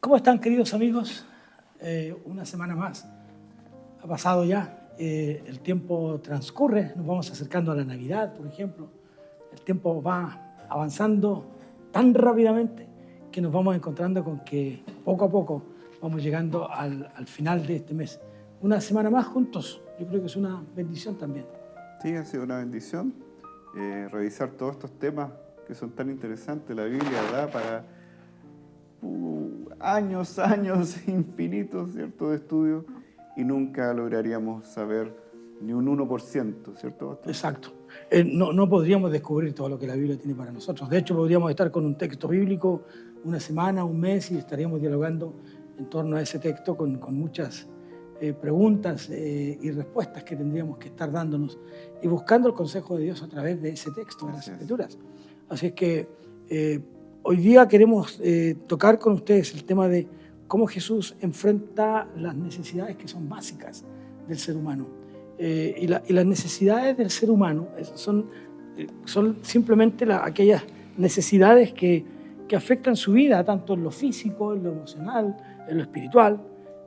¿Cómo están, queridos amigos? Una semana más ha pasado ya, el tiempo transcurre, nos vamos acercando a la Navidad, por ejemplo. El tiempo va avanzando tan rápidamente que nos vamos encontrando con que poco a poco vamos llegando al final de este mes. Una semana más juntos, yo creo que es una bendición también. Sí, ha sido una bendición revisar todos estos temas que son tan interesantes. La Biblia da para años infinitos, ¿cierto?, de estudio, y nunca lograríamos saber ni un 1%, ¿cierto, pastor? Exacto. No podríamos descubrir todo lo que la Biblia tiene para nosotros. De hecho, podríamos estar con un texto bíblico una semana, un mes, y estaríamos dialogando en torno a ese texto con muchas preguntas y respuestas que tendríamos que estar dándonos y buscando el consejo de Dios a través de ese texto, de las Escrituras. Así es que hoy día queremos tocar con ustedes el tema de cómo Jesús enfrenta las necesidades que son básicas del ser humano. Y las necesidades del ser humano son simplemente aquellas necesidades que afectan su vida, tanto en lo físico, en lo emocional, en lo espiritual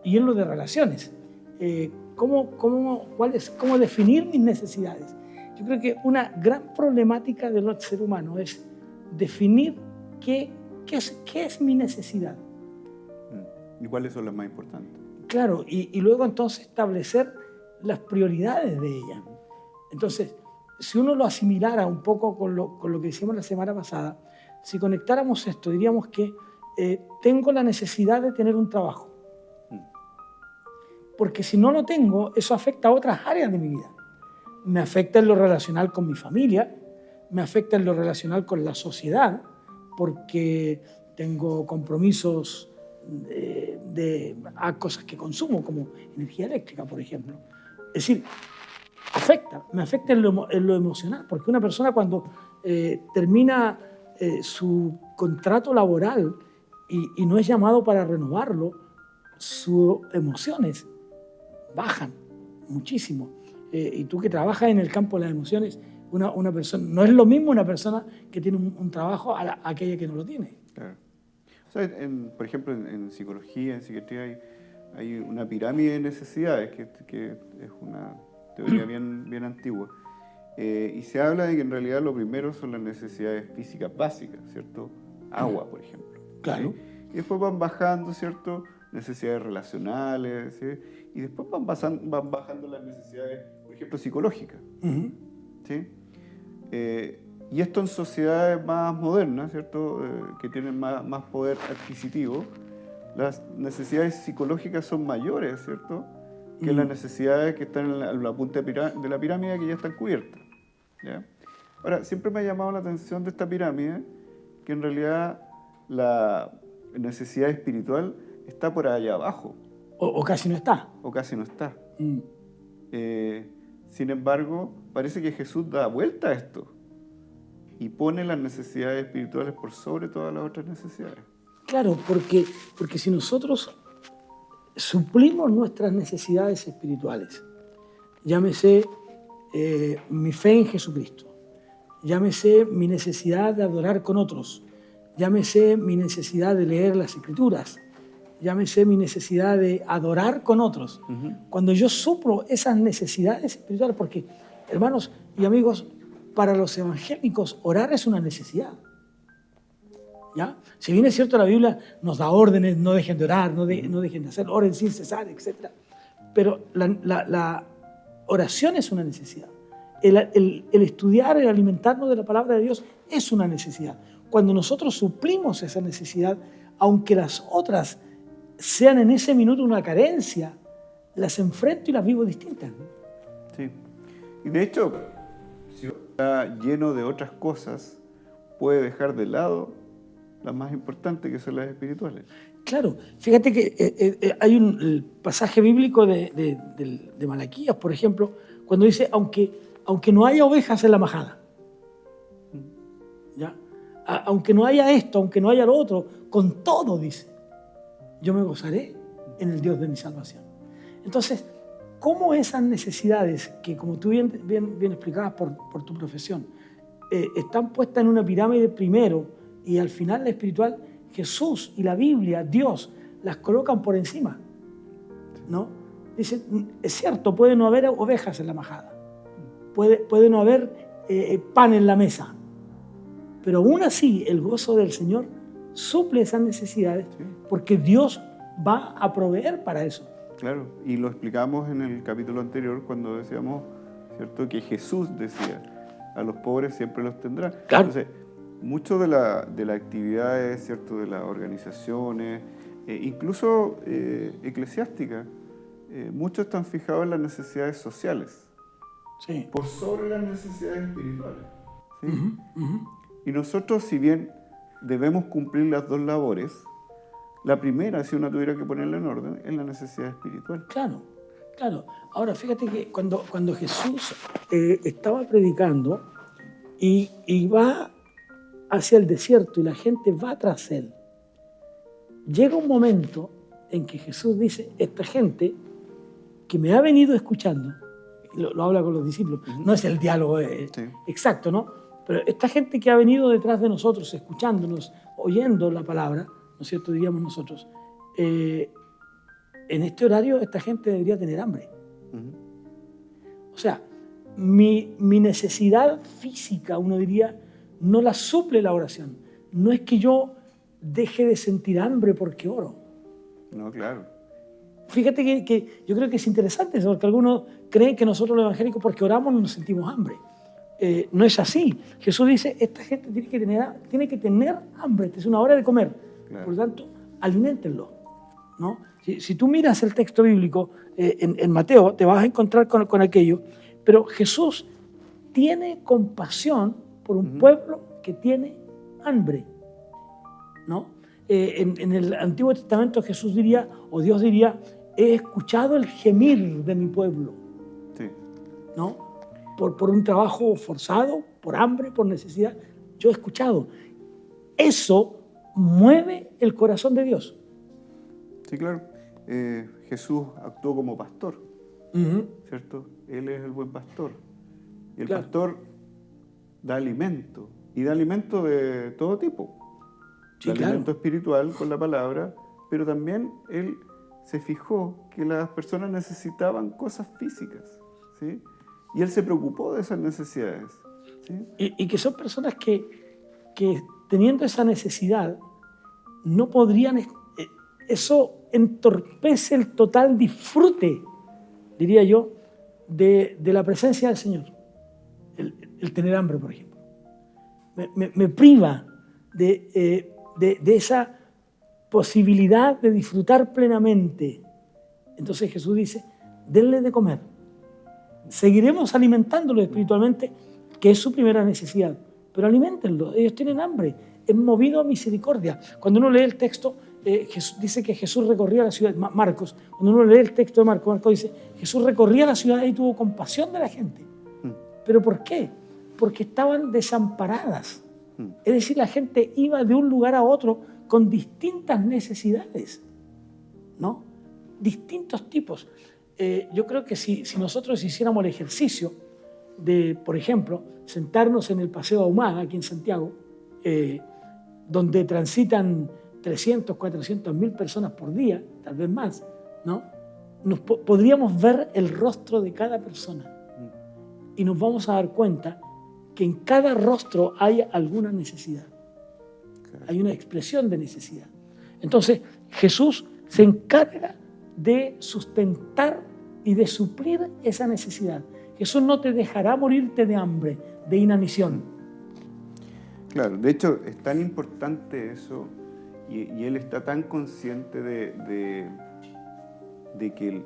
y en lo de relaciones. ¿Cómo definir mis necesidades? Yo creo que una gran problemática del ser humano es definir qué es mi necesidad. ¿Y cuáles son las más importantes? Claro, y luego entonces establecer las prioridades de ella. Entonces, si uno lo asimilara un poco con lo que hicimos la semana pasada, si conectáramos esto, diríamos que tengo la necesidad de tener un trabajo. Porque si no lo tengo, eso afecta a otras áreas de mi vida. Me afecta en lo relacional con mi familia, me afecta en lo relacional con la sociedad, porque tengo compromisos a cosas que consumo, como energía eléctrica, por ejemplo. Es decir, me afecta en lo emocional, porque una persona cuando termina su contrato laboral y no es llamado para renovarlo, sus emociones bajan muchísimo. Y tú que trabajas en el campo de las emociones, una persona, no es lo mismo una persona que tiene un trabajo a aquella que no lo tiene. Claro. O sea, por ejemplo, en psicología, en psiquiatría, hay una pirámide de necesidades que es una teoría bien antigua. Y se habla de que en realidad lo primero son las necesidades físicas básicas, ¿cierto? Agua, por ejemplo. Claro. ¿Sí? Y después van bajando, ¿cierto?, necesidades relacionales, ¿sí? Y después van bajando las necesidades, por ejemplo, psicológicas. Uh-huh. ¿Sí? Y esto en sociedades más modernas, ¿cierto?, que tienen más poder adquisitivo, las necesidades psicológicas son mayores, ¿cierto?, que las necesidades que están en la punta de la pirámide, que ya están cubiertas, ¿ya? Ahora, siempre me ha llamado la atención de esta pirámide que en realidad la necesidad espiritual está por allá abajo. O casi no está. O casi no está. Sin embargo, parece que Jesús da vuelta a esto y pone las necesidades espirituales por sobre todas las otras necesidades. Claro, porque si nosotros suplimos nuestras necesidades espirituales, llámese mi fe en Jesucristo, llámese mi necesidad de adorar con otros, llámese mi necesidad de leer las Escrituras, llámese mi necesidad de adorar con otros. Uh-huh. Cuando yo suplo esas necesidades espirituales, porque, hermanos y amigos, para los evangélicos orar es una necesidad. ¿Ya? Si bien es cierto, la Biblia nos da órdenes, no dejen de orar, no dejen de hacer, oren sin cesar, etc. Pero la oración es una necesidad. El estudiar, el alimentarnos de la palabra de Dios es una necesidad. Cuando nosotros suplimos esa necesidad, aunque las otras sean en ese minuto una carencia, las enfrento y las vivo distintas. Sí. Y de hecho, si uno está lleno de otras cosas, puede dejar de lado las más importantes, que son las espirituales. Claro, fíjate que hay un pasaje bíblico de Malaquías, por ejemplo, cuando dice, aunque no haya ovejas en la majada, ¿ya? Aunque no haya esto, aunque no haya lo otro, con todo, dice, yo me gozaré en el Dios de mi salvación. Entonces, ¿cómo esas necesidades que, como tú bien explicabas por tu profesión, están puestas en una pirámide primero y al final la espiritual, Jesús y la Biblia, Dios, las colocan por encima, ¿no? Dicen, es cierto, puede no haber ovejas en la majada, puede no haber pan en la mesa, pero aún así el gozo del Señor suple esas necesidades, Sí. porque Dios va a proveer para eso. Claro, y lo explicamos en el capítulo anterior cuando decíamos, ¿cierto?, que Jesús decía, a los pobres siempre los tendrá. Claro. Entonces, mucho de la actividades, ¿cierto?, de las organizaciones, incluso eclesiásticas, muchos están fijados en las necesidades sociales, Sí. por sobre las necesidades espirituales, ¿sí? Ujú, ujú. Y nosotros, si bien debemos cumplir las dos labores, la primera, si uno tuviera que ponerla en orden, es la necesidad espiritual. Claro, claro. Ahora, fíjate que cuando Jesús estaba predicando y va hacia el desierto y la gente va tras él, llega un momento en que Jesús dice, esta gente que me ha venido escuchando, lo habla con los discípulos, no es el diálogo Sí. exacto, ¿no? Pero esta gente que ha venido detrás de nosotros, escuchándonos, oyendo la palabra, ¿no es cierto?, diríamos nosotros, en este horario esta gente debería tener hambre. Ujú. O sea, mi necesidad física, uno diría, no la suple la oración. No es que yo deje de sentir hambre porque oro. No, claro. Fíjate que yo creo que es interesante eso, porque algunos creen que nosotros los evangélicos porque oramos no nos sentimos hambre. No es así. Jesús dice, esta gente tiene que tener hambre, esta es una hora de comer. Claro. Por lo tanto, aliméntenlo, ¿no? Si tú miras el texto bíblico en Mateo, te vas a encontrar con aquello, pero Jesús tiene compasión por un pueblo que tiene hambre, ¿no? En el Antiguo Testamento Jesús diría, o Dios diría, he escuchado el gemir de mi pueblo, Sí. ¿no? Por un trabajo forzado, por hambre, por necesidad. Yo he escuchado. Eso mueve el corazón de Dios. Sí, claro. Jesús actuó como pastor, ¿cierto? Él es el buen pastor. Y el Claro. pastor da alimento, y da alimento de todo tipo. Sí, Da claro. alimento espiritual con la palabra, pero también él se fijó que las personas necesitaban cosas físicas, ¿sí? Y él se preocupó de esas necesidades, ¿sí? Y que son personas que teniendo esa necesidad no podrían... Eso entorpece el total disfrute, diría yo, de la presencia del Señor. El tener hambre, por ejemplo. Me priva de esa posibilidad de disfrutar plenamente. Entonces Jesús dice, denle de comer. Seguiremos alimentándolo espiritualmente, que es su primera necesidad, pero aliméntenlo, ellos tienen hambre, es movido a misericordia. Cuando uno lee el texto, Jesús dice que Jesús recorría la ciudad, Marcos, cuando uno lee el texto de Marcos dice, Jesús recorría la ciudad y tuvo compasión de la gente. ¿Pero por qué? Porque estaban desamparadas. Es decir, la gente iba de un lugar a otro con distintas necesidades, ¿no? Distintos tipos. Yo creo que si nosotros hiciéramos el ejercicio de, por ejemplo, sentarnos en el Paseo Ahumada, aquí en Santiago, donde transitan 300, 400 mil personas por día, tal vez más, ¿no? Podríamos ver el rostro de cada persona y nos vamos a dar cuenta que en cada rostro hay alguna necesidad. Hay una expresión de necesidad. Entonces, Jesús se encarga de sustentar y de suplir esa necesidad. Jesús no te dejará morirte de hambre, de inanición. Claro, de hecho es tan importante eso y Él está tan consciente de que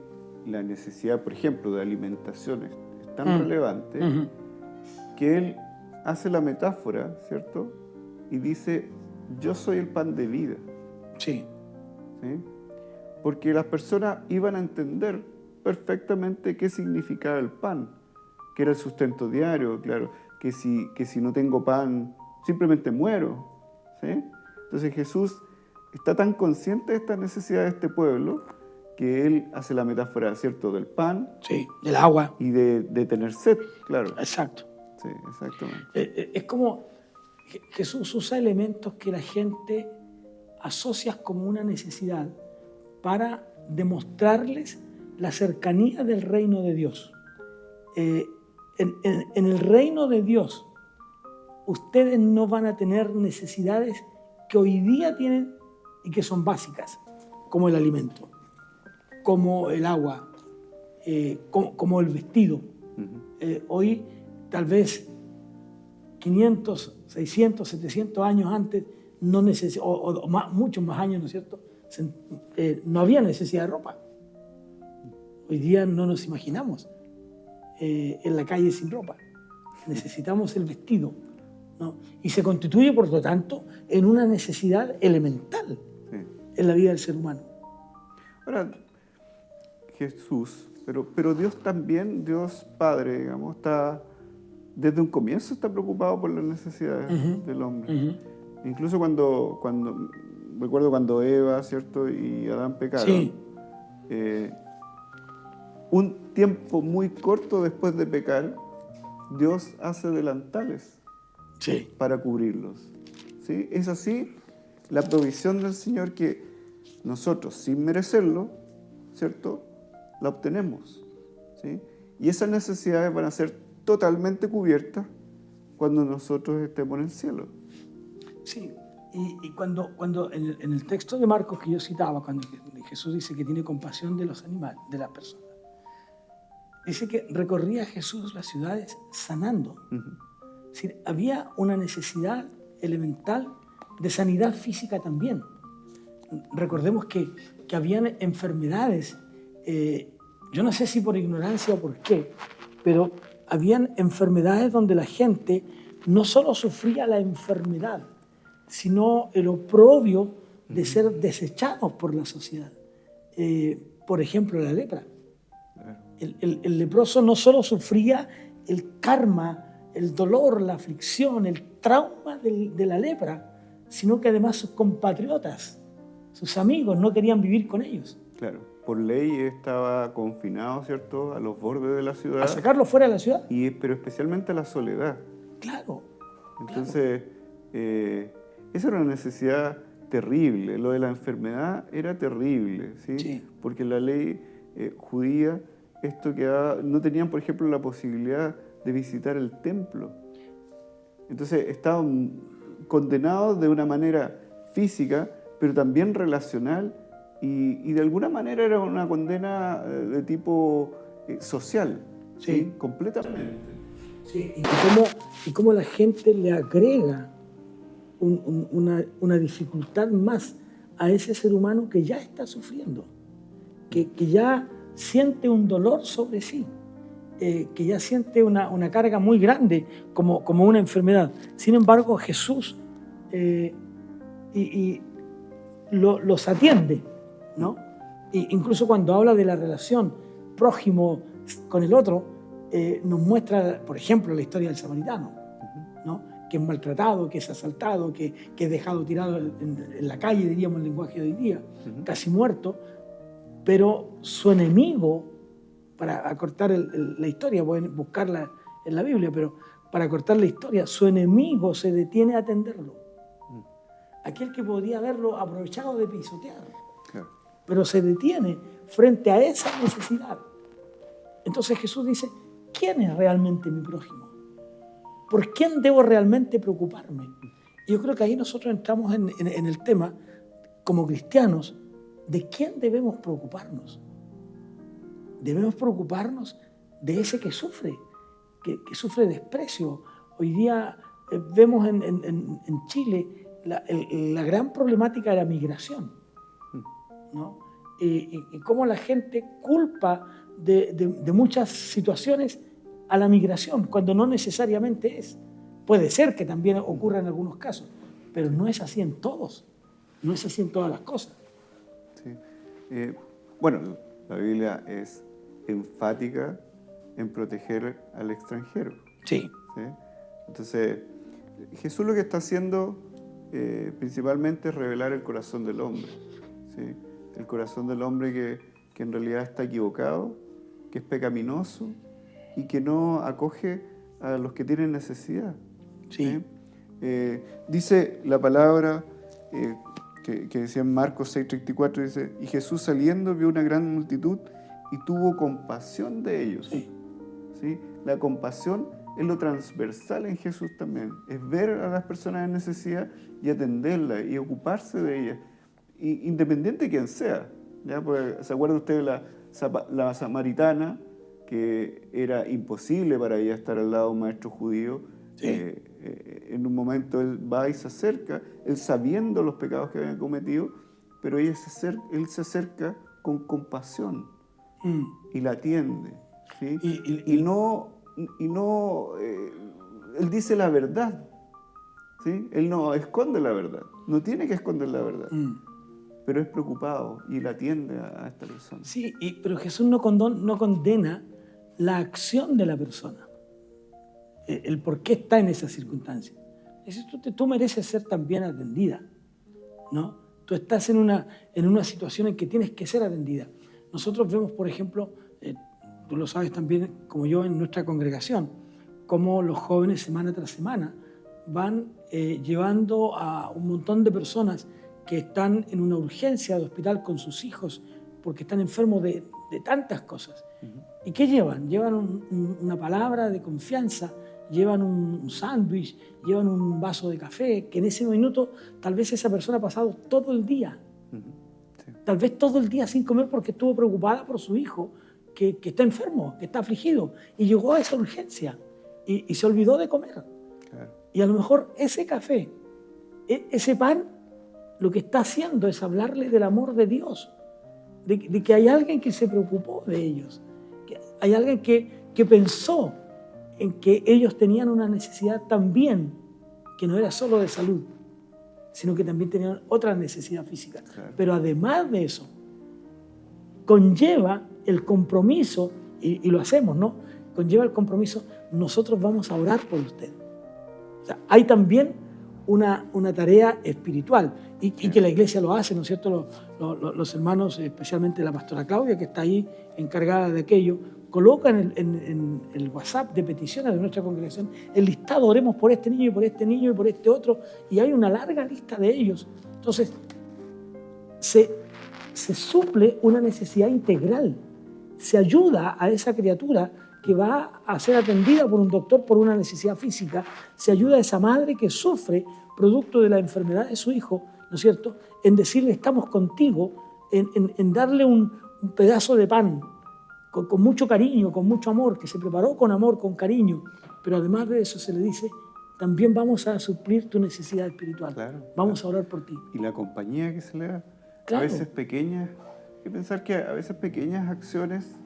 la necesidad, por ejemplo, de alimentación es tan relevante que Él hace la metáfora, ¿cierto? Y dice, yo soy el pan de vida. Sí. ¿Sí? Porque las personas iban a entender perfectamente qué significaba el pan, que era el sustento diario, claro, que si no tengo pan, simplemente muero, ¿sí? Entonces Jesús está tan consciente de esta necesidad de este pueblo que Él hace la metáfora, ¿cierto?, del pan. Sí, del agua. Y de tener sed, claro. Exacto. Sí, exactamente. Es como Jesús usa elementos que la gente asocia como una necesidad, para demostrarles la cercanía del reino de Dios. En el reino de Dios, ustedes no van a tener necesidades que hoy día tienen y que son básicas, como el alimento, como el agua, como el vestido. Hoy, tal vez 500, 600, 700 años antes, muchos más años, ¿no es cierto?, no había necesidad de ropa. Hoy día no nos imaginamos en la calle sin ropa. Necesitamos el vestido, ¿no? Y se constituye, por lo tanto, en una necesidad elemental en la vida del ser humano. Ahora, Jesús, pero Dios también, Dios Padre, digamos, desde un comienzo está preocupado por las necesidades del hombre. Incluso recuerdo cuando Eva, ¿cierto?, y Adán pecaron, Sí. Un tiempo muy corto después de pecar, Dios hace delantales para cubrirlos. ¿Sí? Es así la provisión del Señor que nosotros, sin merecerlo, ¿cierto?, la obtenemos. ¿Sí? Y esas necesidades van a ser totalmente cubiertas cuando nosotros estemos en el cielo. Sí, y cuando en el texto de Marcos que yo citaba, cuando Jesús dice que tiene compasión de los animales, de las personas, dice que recorría Jesús las ciudades sanando. Es decir, había una necesidad elemental de sanidad física también. Recordemos que habían enfermedades, yo no sé si por ignorancia o por qué, pero habían enfermedades donde la gente no solo sufría la enfermedad, sino el oprobio de ser desechados por la sociedad. Por ejemplo, la lepra. El leproso no solo sufría el karma, el dolor, la aflicción, el trauma de la lepra, sino que además sus compatriotas, sus amigos, no querían vivir con ellos. Claro, por ley estaba confinado, ¿cierto?, a los bordes de la ciudad. A sacarlo fuera de la ciudad. Pero especialmente a la soledad. Claro. Entonces, esa era una necesidad terrible. Lo de la enfermedad era terrible, ¿sí? Sí. Porque la ley judía, no tenían, por ejemplo, la posibilidad de visitar el templo. Entonces, estaban condenados de una manera física, pero también relacional, y de alguna manera era una condena de tipo social, ¿sí? Completamente. Sí. Y cómo la gente le agrega una dificultad más a ese ser humano que ya está sufriendo, que ya siente un dolor sobre sí, que ya siente una carga muy grande como una enfermedad. Sin embargo, Jesús los atiende, ¿no? Incluso cuando habla de la relación prójimo con el otro, nos muestra, por ejemplo, la historia del samaritano, ¿no?, que es maltratado, que es asaltado, que es dejado tirado en la calle, diríamos el lenguaje de hoy día, casi muerto, pero su enemigo, para acortar la historia, pueden buscarla en la Biblia, pero para acortar la historia, su enemigo se detiene a atenderlo. Aquel que podría haberlo aprovechado de pisotear, pero se detiene frente a esa necesidad. Entonces Jesús dice, ¿quién es realmente mi prójimo? ¿Por quién debo realmente preocuparme? Y yo creo que ahí nosotros entramos en el tema, como cristianos, ¿de quién debemos preocuparnos? Debemos preocuparnos de ese que sufre, que sufre desprecio. Hoy día vemos en Chile la gran problemática de la migración, ¿no? Y cómo la gente culpa de muchas situaciones a la migración, cuando no necesariamente es. Puede ser que también ocurra en algunos casos, pero no es así en todos, no es así en todas las cosas. Sí. Bueno, la Biblia es enfática en proteger al extranjero. Sí. ¿Sí? Entonces, Jesús lo que está haciendo principalmente es revelar el corazón del hombre. ¿Sí? El corazón del hombre que en realidad está equivocado, que es pecaminoso y que no acoge a los que tienen necesidad. Sí. Dice la palabra que decía en Marcos 6:34, dice, y Jesús saliendo vio una gran multitud y tuvo compasión de ellos. Sí. ¿Sí? La compasión es lo transversal en Jesús también, es ver a las personas en necesidad y atenderlas y ocuparse de ellas, independiente de quién sea. ¿Ya? Pues, ¿se acuerda usted de la samaritana, que era imposible para ella estar al lado de un maestro judío? Sí. En un momento él va y se acerca, él sabiendo los pecados que habían cometido, pero él se acerca con compasión y la atiende. ¿Sí? Él dice la verdad. ¿Sí? Él no esconde la verdad, no tiene que esconder la verdad, pero es preocupado y la atiende a esta persona. Sí, pero Jesús no condena la acción de la persona, el por qué está en esa circunstancia. Dice, tú mereces ser también atendida, ¿no? Tú estás en una situación en que tienes que ser atendida. Nosotros vemos, por ejemplo, tú lo sabes también como yo en nuestra congregación, cómo los jóvenes semana tras semana van llevando a un montón de personas que están en una urgencia de hospital con sus hijos porque están enfermos de tantas cosas. ¿Y qué llevan? Llevan una palabra de confianza, llevan un sándwich, llevan un vaso de café, que en ese minuto tal vez esa persona ha pasado todo el día, tal vez todo el día sin comer porque estuvo preocupada por su hijo que está enfermo, que está afligido, y llegó a esa urgencia y se olvidó de comer. Claro. Y a lo mejor ese café, ese pan, lo que está haciendo es hablarle del amor de Dios, de que hay alguien que se preocupó de ellos, que hay alguien que pensó en que ellos tenían una necesidad también, que no era solo de salud, sino que también tenían otra necesidad física. Claro. Pero además de eso, conlleva el compromiso, y lo hacemos, ¿no? Conlleva el compromiso, nosotros vamos a orar por usted. O sea, hay también una tarea espiritual y que la iglesia lo hace, ¿no es cierto? Los hermanos, especialmente la pastora Claudia, que está ahí encargada de aquello, colocan en el WhatsApp de peticiones de nuestra congregación el listado, oremos por este niño y por este niño y por este otro, y hay una larga lista de ellos. Entonces, se suple una necesidad integral, se ayuda a esa criatura que va a ser atendida por un doctor por una necesidad física, se ayuda a esa madre que sufre producto de la enfermedad de su hijo, ¿no es cierto?, en decirle estamos contigo, en darle un pedazo de pan con mucho cariño, con mucho amor, que se preparó con amor, con cariño, pero además de eso se le dice, también vamos a suplir tu necesidad espiritual, claro, vamos a orar por ti. Y la compañía que se le da, claro. A veces pequeñas, hay que pensar que a veces pequeñas acciones,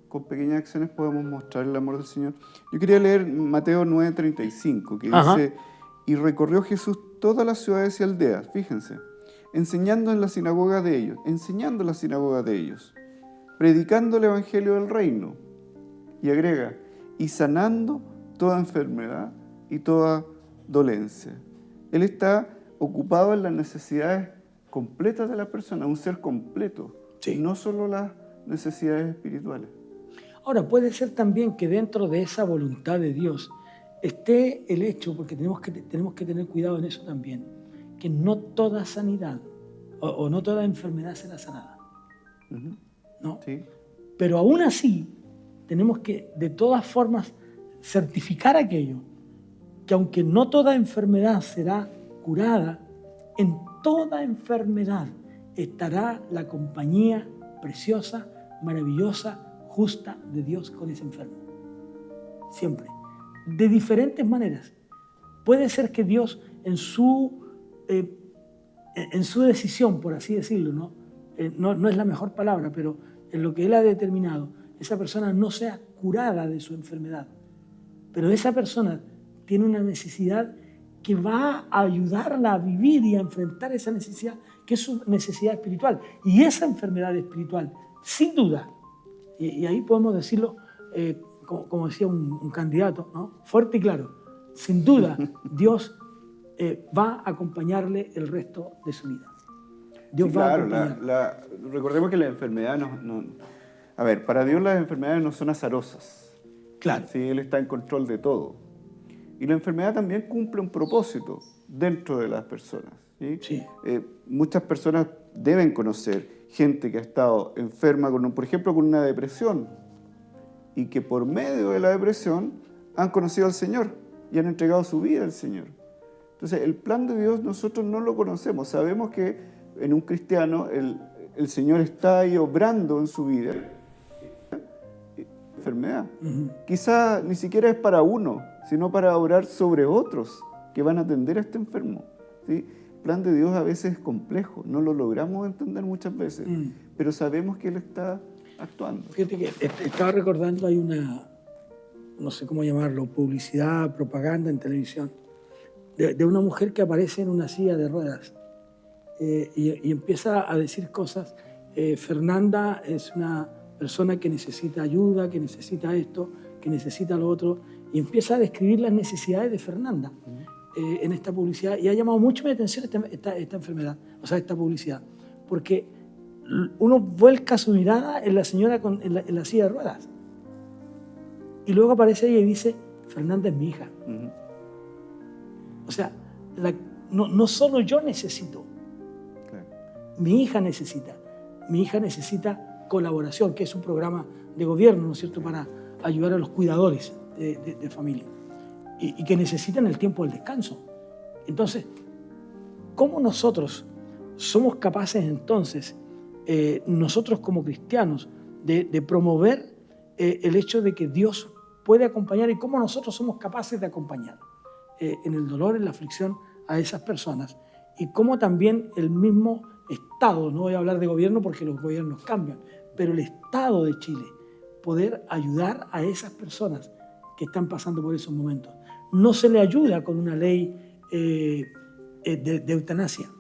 con pequeñas acciones podemos mostrar el amor del Señor. Yo quería leer Mateo 9:35, que dice, y recorrió Jesús todas las ciudades y aldeas, fíjense, enseñando en la sinagoga de ellos, predicando el evangelio del reino, y agrega, y sanando toda enfermedad y toda dolencia. Él está ocupado en las necesidades completas de la persona, un ser completo, sí, no solo las necesidades espirituales. Ahora, puede ser también que dentro de esa voluntad de Dios esté el hecho, porque tenemos que tener cuidado en eso también, que no toda sanidad o no toda enfermedad será sanada. ¿No? Sí. Pero aún así, tenemos que de todas formas certificar aquello, que aunque no toda enfermedad será curada, en toda enfermedad estará la compañía preciosa, maravillosa, justa de Dios con ese enfermo. Siempre. De diferentes maneras. Puede ser que Dios en su decisión, por así decirlo, no es la mejor palabra, pero en lo que Él ha determinado, esa persona no sea curada de su enfermedad. Pero esa persona tiene una necesidad que va a ayudarla a vivir y a enfrentar esa necesidad, que es su necesidad espiritual. Y esa enfermedad espiritual, sin duda, y ahí podemos decirlo, como decía un candidato, ¿no?, fuerte y claro, sin duda Dios va a acompañarle el resto de su vida. Dios sí, va claro, a acompañarle. Recordemos que la enfermedad a ver, para Dios las enfermedades no son azarosas. Claro. Sí, Él está en control de todo. Y la enfermedad también cumple un propósito dentro de las personas. ¿sí? Sí. Muchas personas deben conocer gente que ha estado enferma, por ejemplo, con una depresión, y que por medio de la depresión han conocido al Señor y han entregado su vida al Señor. Entonces, el plan de Dios nosotros no lo conocemos. Sabemos que en un cristiano el Señor está ahí obrando en su vida. Enfermedad. Quizá ni siquiera es para uno, sino para orar sobre otros que van a atender a este enfermo. ¿Sí? El plan de Dios a veces es complejo, no lo logramos entender muchas veces, pero sabemos que Él está actuando. Fíjate que estaba recordando, hay una, no sé cómo llamarlo, publicidad, propaganda en televisión, de una mujer que aparece en una silla de ruedas y empieza a decir cosas. Fernanda es una persona que necesita ayuda, que necesita esto, que necesita lo otro, y empieza a describir las necesidades de Fernanda en esta publicidad, y ha llamado mucho mi atención esta enfermedad, o sea, esta publicidad, porque uno vuelca su mirada en la señora en la silla de ruedas, y luego aparece ella y dice, Fernanda es mi hija. O sea, no solo yo necesito, Claro. mi hija necesita. Mi hija necesita colaboración, que es un programa de gobierno, ¿no es cierto?, para ayudar a los cuidadores de familia, y que necesitan el tiempo del descanso. Entonces, ¿cómo nosotros somos capaces entonces, nosotros como cristianos, de promover el hecho de que Dios puede acompañar, y cómo nosotros somos capaces de acompañar en el dolor, en la aflicción a esas personas, y cómo también el mismo Estado, no voy a hablar de gobierno porque los gobiernos cambian, pero el Estado de Chile, poder ayudar a esas personas que están pasando por esos momentos? No se le ayuda con una ley de eutanasia.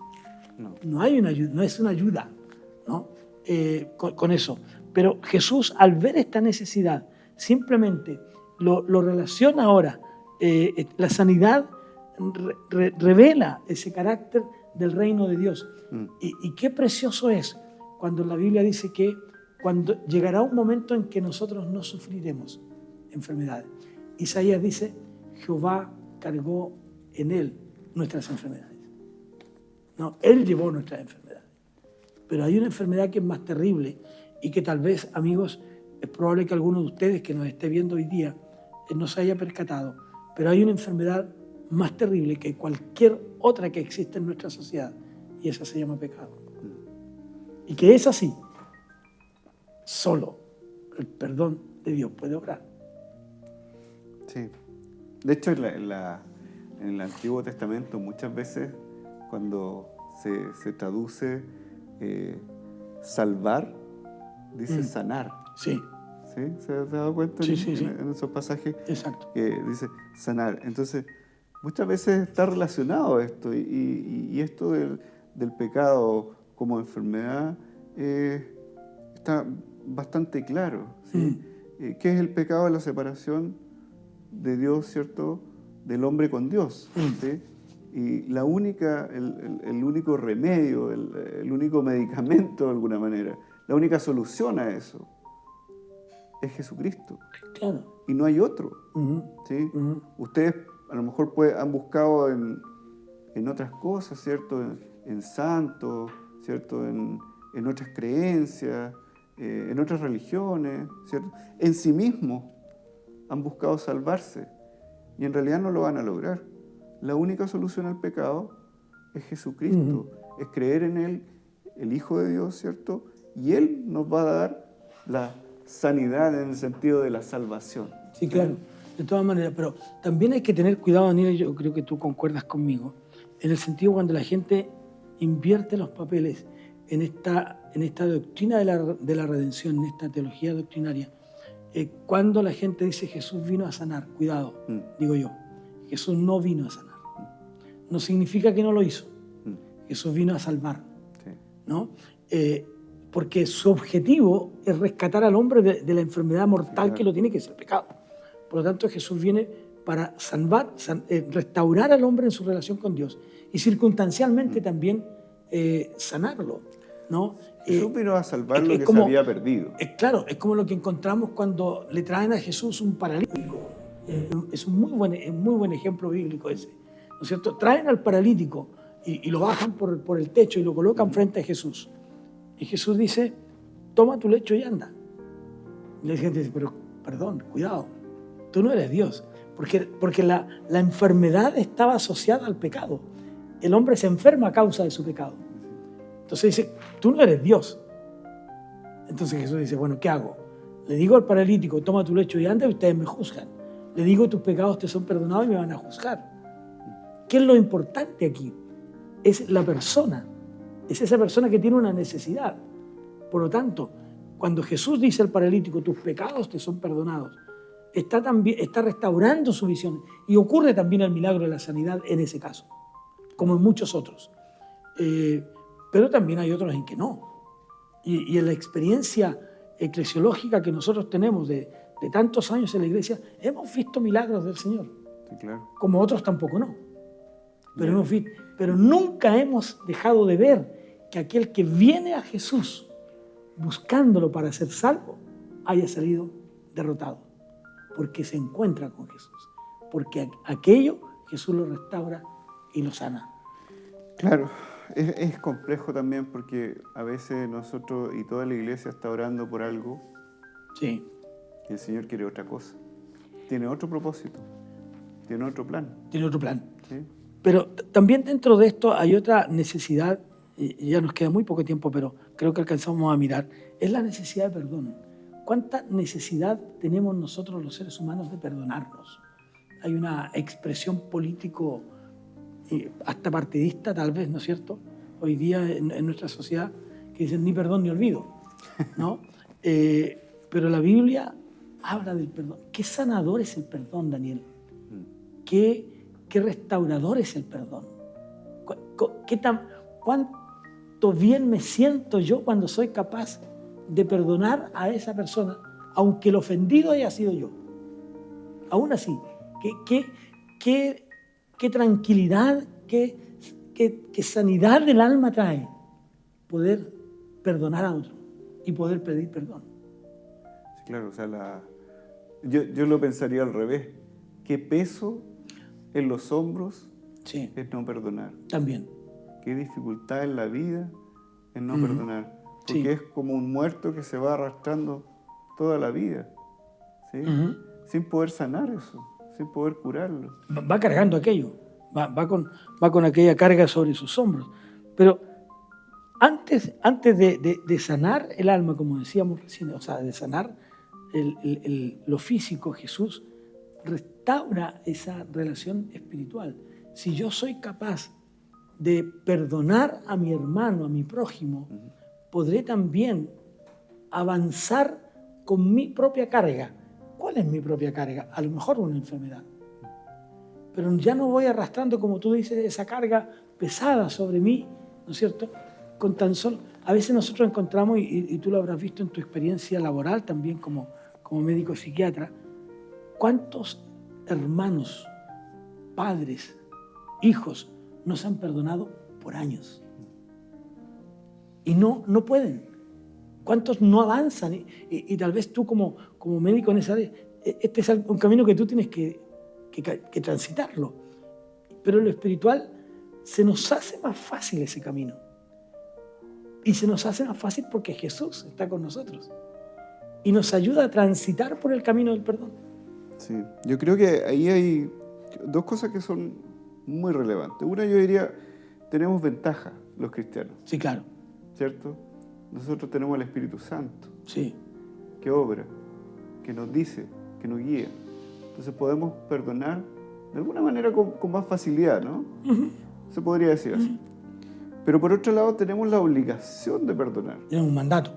No hay una ayuda, no es una ayuda, ¿no? Con eso. Pero Jesús, al ver esta necesidad, simplemente lo relaciona ahora. La sanidad revela ese carácter del reino de Dios. Y qué precioso es cuando la Biblia dice que cuando llegará un momento en que nosotros no sufriremos enfermedades. Isaías dice, Jehová cargó en él nuestras enfermedades. No, él llevó nuestras enfermedades. Pero hay una enfermedad que es más terrible y que tal vez, amigos, es probable que alguno de ustedes que nos esté viendo hoy día no se haya percatado, pero hay una enfermedad más terrible que cualquier otra que existe en nuestra sociedad, y esa se llama pecado. Y que es así, solo el perdón de Dios puede obrar. Sí. De hecho, en el Antiguo Testamento muchas veces cuando se traduce salvar, dice sanar. Sí. ¿Sí? ¿Se ha dado cuenta Sí, en esos pasajes? Exacto. Que dice sanar. Entonces, muchas veces está relacionado esto, y esto del pecado como enfermedad está bastante claro. ¿Sí? ¿Qué es el pecado? La separación de Dios, ¿cierto?, del hombre con Dios. ¿Sí? Y el único remedio, el único medicamento de alguna manera, la única solución a eso es Jesucristo. Claro. Y no hay otro. ¿Sí? Ustedes a lo mejor han buscado en otras cosas, ¿cierto? En santos, ¿cierto? En otras creencias, en otras religiones, ¿cierto? En sí mismos han buscado salvarse y en realidad no lo van a lograr. La única solución al pecado es Jesucristo, es creer en Él, el Hijo de Dios, ¿cierto? Y Él nos va a dar la sanidad en el sentido de la salvación. Sí, claro, de todas maneras, pero también hay que tener cuidado, Daniel, yo creo que tú concuerdas conmigo, en el sentido cuando la gente invierte los papeles en esta doctrina de la redención, en esta teología doctrinaria, cuando la gente dice Jesús vino a sanar, cuidado, digo yo, Jesús no vino a sanar. No significa que no lo hizo. Jesús vino a salvar, ¿no? Porque su objetivo es rescatar al hombre de la enfermedad mortal que lo tiene, que es el pecado. Por lo tanto, Jesús viene para salvar, restaurar al hombre en su relación con Dios y circunstancialmente también sanarlo, ¿no? Jesús vino a salvar lo que se había perdido. Claro, es como lo que encontramos cuando le traen a Jesús un paralítico. Es un muy buen ejemplo bíblico ese, ¿no es cierto? Traen al paralítico y lo bajan por el techo y lo colocan frente a Jesús. Y Jesús dice, toma tu lecho y anda. Y la gente dice, pero perdón, cuidado, tú no eres Dios. Porque la enfermedad estaba asociada al pecado. El hombre se enferma a causa de su pecado. Entonces dice, tú no eres Dios. Entonces Jesús dice, bueno, ¿qué hago? Le digo al paralítico, toma tu lecho y anda, y ustedes me juzgan. Le digo, tus pecados te son perdonados y me van a juzgar. ¿Qué es lo importante aquí? Es la persona. Es esa persona que tiene una necesidad. Por lo tanto, cuando Jesús dice al paralítico, tus pecados te son perdonados, está restaurando su visión. Y ocurre también el milagro de la sanidad en ese caso, como en muchos otros. Pero también hay otros en que no. Y en la experiencia eclesiológica que nosotros tenemos de tantos años en la iglesia, hemos visto milagros del Señor. Sí, claro. Como otros tampoco no. Pero nunca hemos dejado de ver que aquel que viene a Jesús buscándolo para ser salvo, haya salido derrotado. Porque se encuentra con Jesús. Porque aquello Jesús lo restaura y lo sana. Claro. Es complejo también porque a veces nosotros y toda la iglesia está orando por algo. Sí. Y el Señor quiere otra cosa. Tiene otro propósito. Tiene otro plan. Tiene otro plan. ¿Sí? Pero también dentro de esto hay otra necesidad, y ya nos queda muy poco tiempo, pero creo que alcanzamos a mirar, es la necesidad de perdón. ¿Cuánta necesidad tenemos nosotros los seres humanos de perdonarnos? Hay una expresión político hasta partidista, tal vez, ¿no es cierto? Hoy día en nuestra sociedad, que dicen ni perdón ni olvido, ¿no? Pero la Biblia habla del perdón. Qué sanador es el perdón, Daniel. Qué restaurador es el perdón. ¿Cuánto bien me siento yo cuando soy capaz de perdonar a esa persona, aunque el ofendido haya sido yo? Aún así, qué tranquilidad, qué sanidad del alma trae poder perdonar a otro y poder pedir perdón. Sí, claro, o sea, yo lo pensaría al revés. Qué peso en los hombros sí. Es no perdonar. También. Qué dificultad en la vida es no perdonar. Porque sí. es como un muerto que se va arrastrando toda la vida, ¿sí? Sin poder sanar eso, sin poder curarlo. Va cargando aquello, va con aquella carga sobre sus hombros. Pero antes de sanar el alma, como decíamos recién, o sea, de sanar lo físico, Jesús restaura esa relación espiritual. Si yo soy capaz de perdonar a mi hermano, a mi prójimo, podré también avanzar con mi propia carga. ¿Cuál es mi propia carga? A lo mejor una enfermedad. Pero ya no voy arrastrando, como tú dices, esa carga pesada sobre mí, ¿no es cierto? Con tan solo, a veces nosotros encontramos, y tú lo habrás visto en tu experiencia laboral también como médico psiquiatra, ¿cuántos hermanos, padres, hijos nos han perdonado por años? Y no pueden. ¿Cuántos no avanzan? Y tal vez tú como médico en esa área, este es un camino que tú tienes que transitarlo. Pero en lo espiritual se nos hace más fácil ese camino. Y se nos hace más fácil porque Jesús está con nosotros. Y nos ayuda a transitar por el camino del perdón. Sí, yo creo que ahí hay dos cosas que son muy relevantes. Una, yo diría, tenemos ventaja los cristianos. Sí, claro. ¿Cierto? Nosotros tenemos el Espíritu Santo. Sí. Que obra, que nos dice, que nos guía. Entonces podemos perdonar de alguna manera con más facilidad, ¿no? Se podría decir así. Pero por otro lado tenemos la obligación de perdonar. Es un mandato.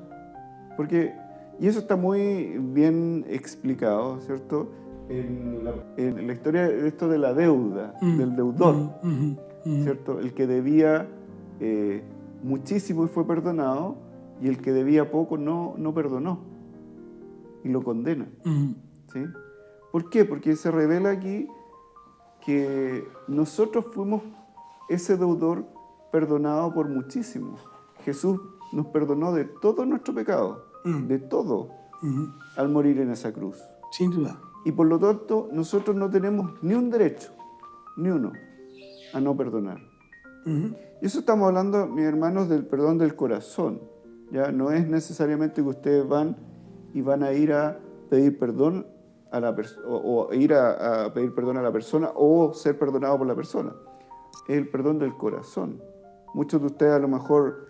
Y eso está muy bien explicado, ¿cierto? En la historia de esto de la deuda, del deudor, ¿cierto? El que debía muchísimo y fue perdonado, y el que debía poco no perdonó y lo condena. ¿Sí? ¿Por qué? Porque se revela aquí que nosotros fuimos ese deudor perdonado por muchísimo. Jesús nos perdonó de todo nuestro pecado, de todo, al morir en esa cruz. Sin duda. Y por lo tanto, nosotros no tenemos ni un derecho, ni uno, a no perdonar. Y eso estamos hablando, mis hermanos, del perdón del corazón. ¿Ya? No es necesariamente que ustedes van a ir a pedir perdón a la o ir a pedir perdón a la persona o ser perdonado por la persona. Es el perdón del corazón. Muchos de ustedes a lo mejor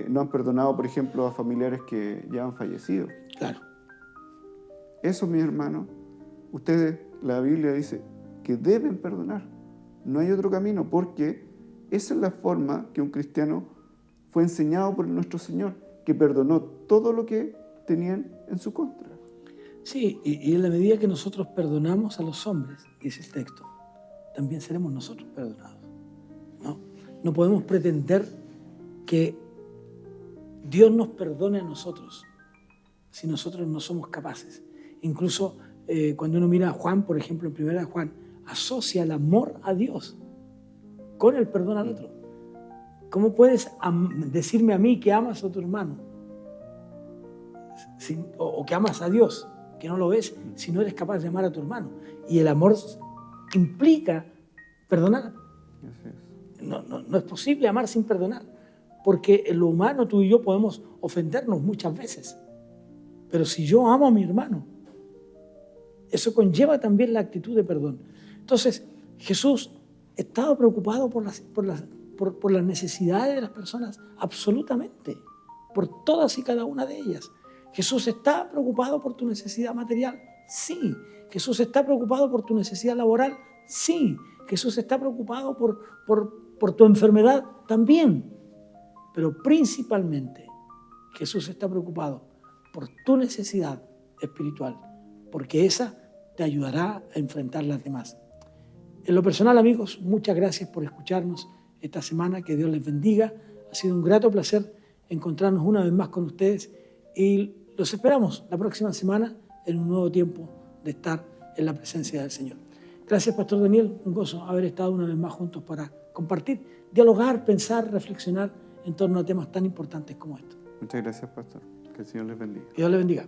no han perdonado, por ejemplo, a familiares que ya han fallecido. Claro. Eso, mis hermanos, ustedes, la Biblia dice que deben perdonar. No hay otro camino, porque esa es la forma que un cristiano fue enseñado por nuestro Señor, que perdonó todo lo que tenían en su contra. Sí, y en la medida que nosotros perdonamos a los hombres, dice el texto, también seremos nosotros perdonados. No podemos pretender que Dios nos perdone a nosotros si nosotros no somos capaces. Incluso cuando uno mira a Juan, por ejemplo, en 1 Juan, asocia el amor a Dios con el perdón al otro. ¿Cómo puedes decirme a mí que amas a tu hermano o que amas a Dios, que no lo ves, si no eres capaz de amar a tu hermano? Y el amor implica perdonar. Así es. No es posible amar sin perdonar, porque en lo humano tú y yo podemos ofendernos muchas veces. Pero si yo amo a mi hermano, eso conlleva también la actitud de perdón. Entonces, Jesús estaba preocupado por las necesidades de las personas, absolutamente, por todas y cada una de ellas. Jesús está preocupado por tu necesidad material, sí. Jesús está preocupado por tu necesidad laboral, sí. Jesús está preocupado por tu enfermedad, también. Pero principalmente, Jesús está preocupado por tu necesidad espiritual, porque esa te ayudará a enfrentar las demás. En lo personal, amigos, muchas gracias por escucharnos esta semana. Que Dios les bendiga. Ha sido un grato placer encontrarnos una vez más con ustedes y los esperamos la próxima semana en un nuevo tiempo de estar en la presencia del Señor. Gracias, Pastor Daniel. Un gozo haber estado una vez más juntos para compartir, dialogar, pensar, reflexionar en torno a temas tan importantes como estos. Muchas gracias, Pastor. Que el Señor les bendiga. Que Dios les bendiga.